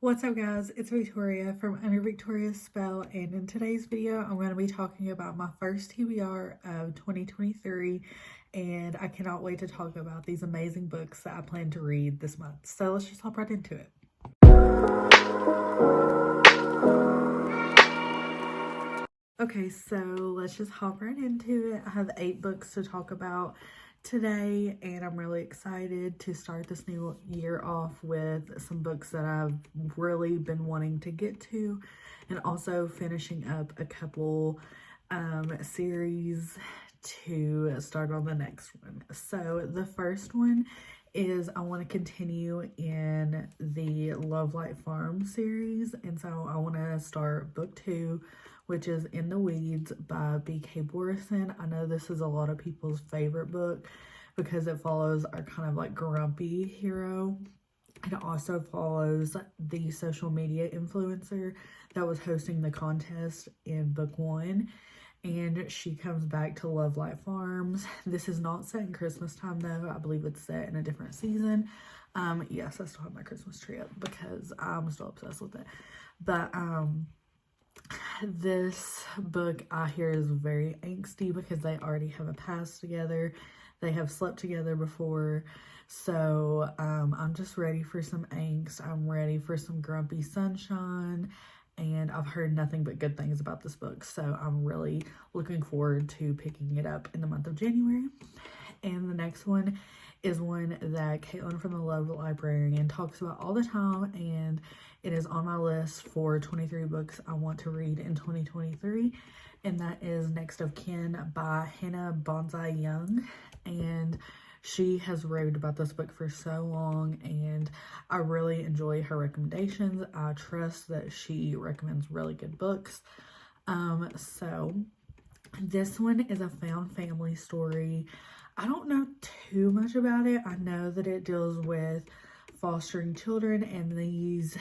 What's up guys, it's Victoria from Under Victoria's Spell, and in today's video I'm going to be talking about my first TBR of 2023, and I cannot wait to talk about these amazing books that I plan to read this month. So let's just hop right into it. Okay, so let's just hop right into it. I have 8 books to talk about today, and I'm really excited to start this new year off with some books that I've really been wanting to get to, and also finishing up a couple series to start on the next one. So the first one is I want to continue in the Love Light Farm series, and so I want to start book 2, which is In the Weeds by B.K. Borison. I know this is a lot of people's favorite book because it follows our kind of like grumpy hero. It also follows the social media influencer that was hosting the contest in book 1. And she comes back to Love Light Farms. This is not set in Christmas time though. I believe it's set in a different season. Yes, I still have my Christmas tree up because I'm still obsessed with it. But this book I hear is very angsty because they already have a past together. They have slept together before. So I'm just ready for some angst. I'm ready for some grumpy sunshine. And I've heard nothing but good things about this book. So I'm really looking forward to picking it up in the month of January. And the next one is one that Caitlin from the Love Librarian talks about all the time, and it is on my list for 23 books I want to read in 2023, and that is Next of Kin by Hannah Bonsai Young. And she has raved about this book for so long, and I really enjoy her recommendations. I trust that she recommends really good books. So this one is a found family story. I don't know too much about it. I know that it deals with fostering children, and these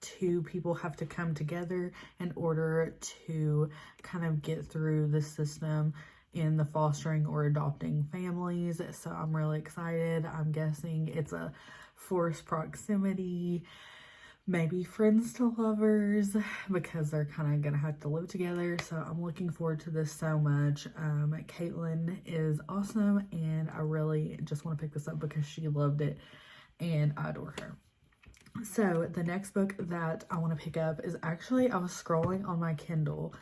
two people have to come together in order to kind of get through the system in the fostering or adopting families. So I'm really excited. I'm guessing it's a forced proximity, maybe friends to lovers, because they're kind of gonna have to live together. So I'm looking forward to this so much. Caitlin is awesome, and I really just want to pick this up because she loved it and I adore her. So the next book that I want to pick up is actually, I was scrolling on my Kindle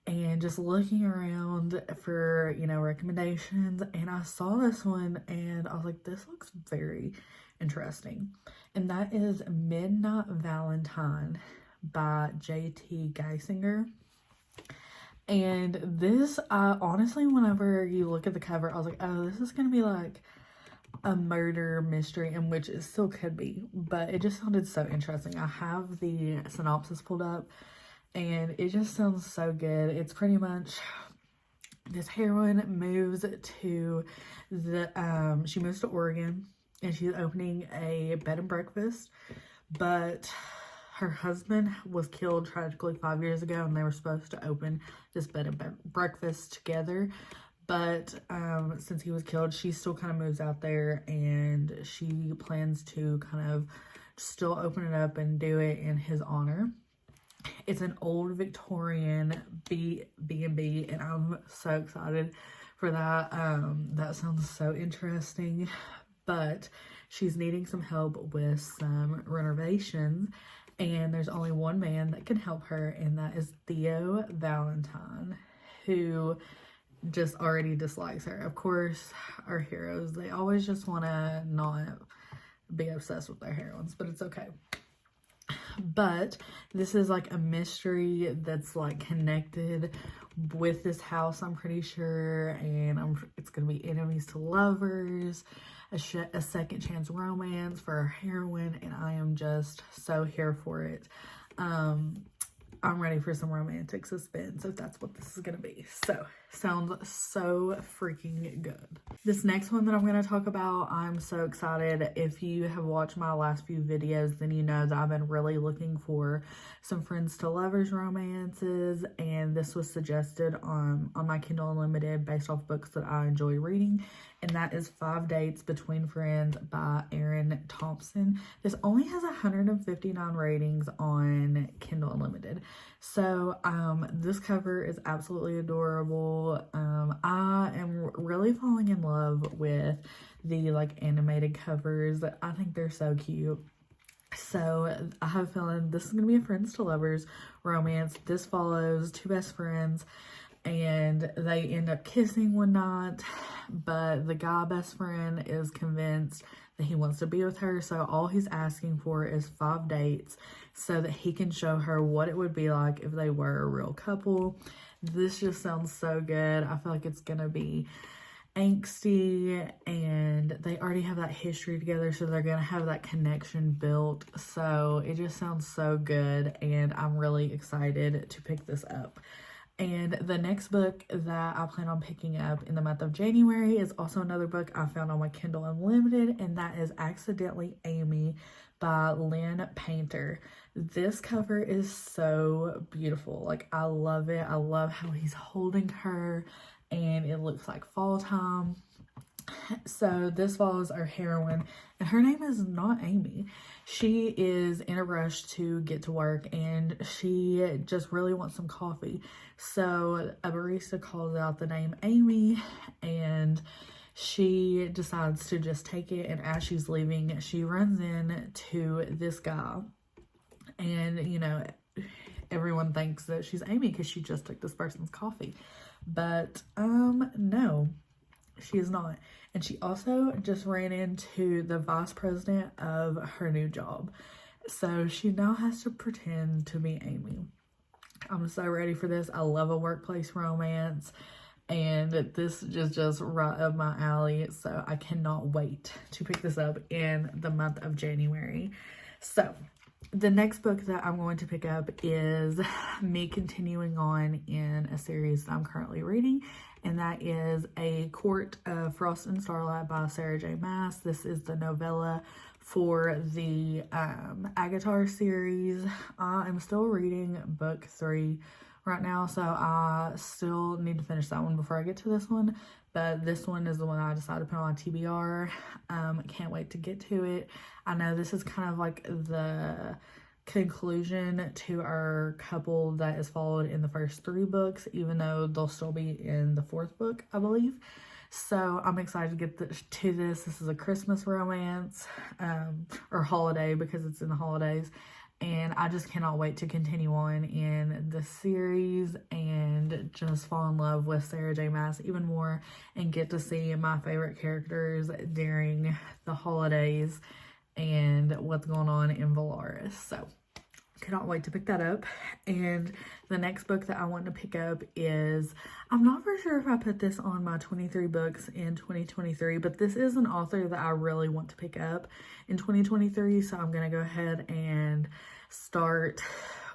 and just looking around for, recommendations, and I saw this one and I was like, this looks very interesting. And that is Midnight Valentine by J.T. Geisinger. And this, honestly, whenever you look at the cover, I was like, oh, this is going to be like a murder mystery, in which it still could be, but it just sounded so interesting. I have the synopsis pulled up, and it just sounds so good. It's pretty much this heroine moves to she moves to Oregon, and she's opening a bed and breakfast, but her husband was killed tragically 5 years ago, and they were supposed to open this bed and breakfast together. But since he was killed, she still kind of moves out there, and she plans to kind of still open it up and do it in his honor. It's an old Victorian B&B, and I'm so excited for that. That sounds so interesting. But she's needing some help with some renovations, and there's only one man that can help her, and that is Theo Valentine, who just already dislikes her. Of course, our heroes, they always just want to not be obsessed with their heroines, but it's okay. But this is like a mystery that's like connected with this house, I'm pretty sure, and it's gonna be enemies to lovers, a second chance romance for our heroine, and I am just so here for it. I'm ready for some romantic suspense, if that's what this is gonna be. So, sounds so freaking good. This next one that I'm gonna talk about, I'm so excited. If you have watched my last few videos, then you know that I've been really looking for some friends to lovers romances, and this was suggested on my Kindle Unlimited based off books that I enjoy reading, and that is 5 Dates Between Friends by Erin Thompson. This only has 159 ratings on Kindle Unlimited. So this cover is absolutely adorable. I am really falling in love with the like animated covers. I think they're so cute. So I have a feeling this is going to be a friends to lovers romance. This follows two best friends and they end up kissing one night, but the guy best friend is convinced that he wants to be with her, so all he's asking for is 5 dates so that he can show her what it would be like if they were a real couple. This just sounds so good. I feel like it's gonna be angsty, and they already have that history together, so they're gonna have that connection built. So it just sounds so good, and I'm really excited to pick this up. And the next book that I plan on picking up in the month of January is also another book I found on my Kindle Unlimited, and that is Accidentally Amy by Lynn Painter. This cover is so beautiful. Like, I love it. I love how he's holding her, and it looks like fall time. So this follows our heroine, and her name is not Amy. She is in a rush to get to work, and she just really wants some coffee. So a barista calls out the name Amy, and she decides to just take it. And as she's leaving, she runs into this guy, and you know, everyone thinks that she's Amy because she just took this person's coffee, but no, she is not. And she also just ran into the vice president of her new job. So she now has to pretend to be Amy. I'm so ready for this. I love a workplace romance, and this is just right up my alley. So I cannot wait to pick this up in the month of January. So the next book that I'm going to pick up is me continuing on in a series that I'm currently reading, and that is A Court of Frost and Starlight by Sarah J. Maas. This is the novella for the Agatar series. I am still reading book 3 right now, so I still need to finish that one before I get to this one. But this one is the one I decided to put on TBR. Can't wait to get to it. I know this is kind of like the conclusion to our couple that is followed in the first 3 books, even though they'll still be in the 4th book, I believe. So I'm excited to get to this. This is a Christmas romance, or holiday, because it's in the holidays. And I just cannot wait to continue on in the series and just fall in love with Sarah J. Maas even more and get to see my favorite characters during the holidays and what's going on in Valaris. So cannot wait to pick that up. And the next book that I want to pick up is, I'm not for sure if I put this on my 23 books in 2023, but this is an author that I really want to pick up in 2023. So I'm going to go ahead and start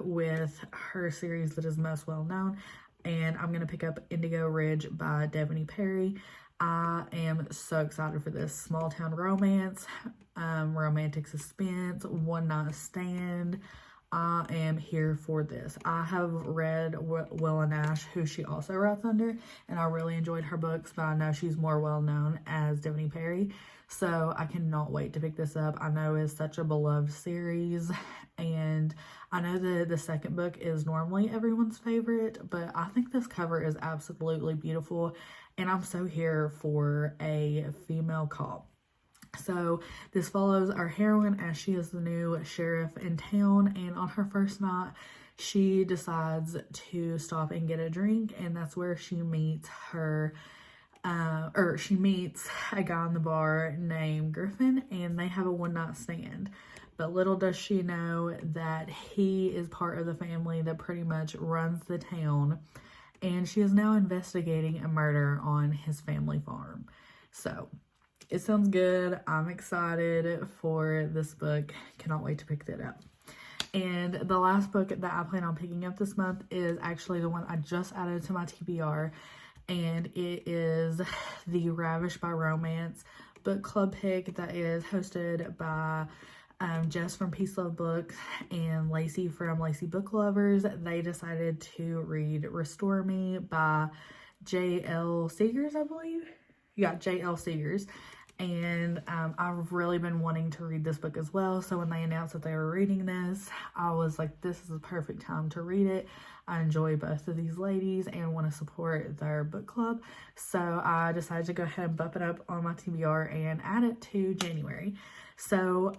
with her series that is most well known. And I'm going to pick up Indigo Ridge by Devony Perry. I am so excited for this. Small town romance, romantic suspense, one night stand. I am here for this. I have read Willa Nash, who she also writes under, and I really enjoyed her books, but I know she's more well known as Devony Perry, so I cannot wait to pick this up. I know it's such a beloved series, and I know that the second book is normally everyone's favorite, but I think this cover is absolutely beautiful, and I'm so here for a female cop. So this follows our heroine as she is the new sheriff in town, and on her first night she decides to stop and get a drink, and that's where she meets her she meets a guy in the bar named Griffin, and they have a one-night stand. But little does she know that he is part of the family that pretty much runs the town, and she is now investigating a murder on his family farm. So it sounds good. I'm excited for this book. Cannot wait to pick that up. And the last book that I plan on picking up this month is actually the one I just added to my TBR, and it is the Ravished by Romance book club pick that is hosted by Jess from Peace Love Books and Lacey from Lacey Book Lovers. They decided to read Restore Me by J.L. Seegers, I believe. You got J.L. Sears. And I've really been wanting to read this book as well. So when they announced that they were reading this, I was like, this is the perfect time to read it. I enjoy both of these ladies and want to support their book club. So I decided to go ahead and bump it up on my TBR and add it to January. So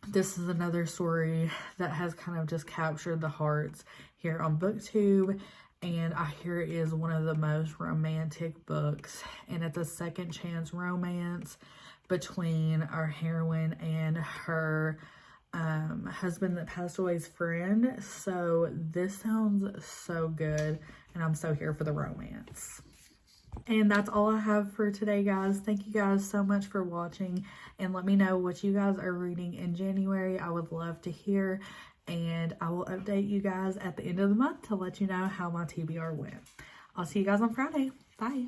this is another story that has kind of just captured the hearts here on BookTube. And I hear it is one of the most romantic books. And it's a second chance romance between our heroine and her husband that passed away's friend. So this sounds so good. And I'm so here for the romance. And that's all I have for today, guys. Thank you guys so much for watching. And let me know what you guys are reading in January. I would love to hear. And I will update you guys at the end of the month to let you know how my TBR went. I'll see you guys on Friday. Bye.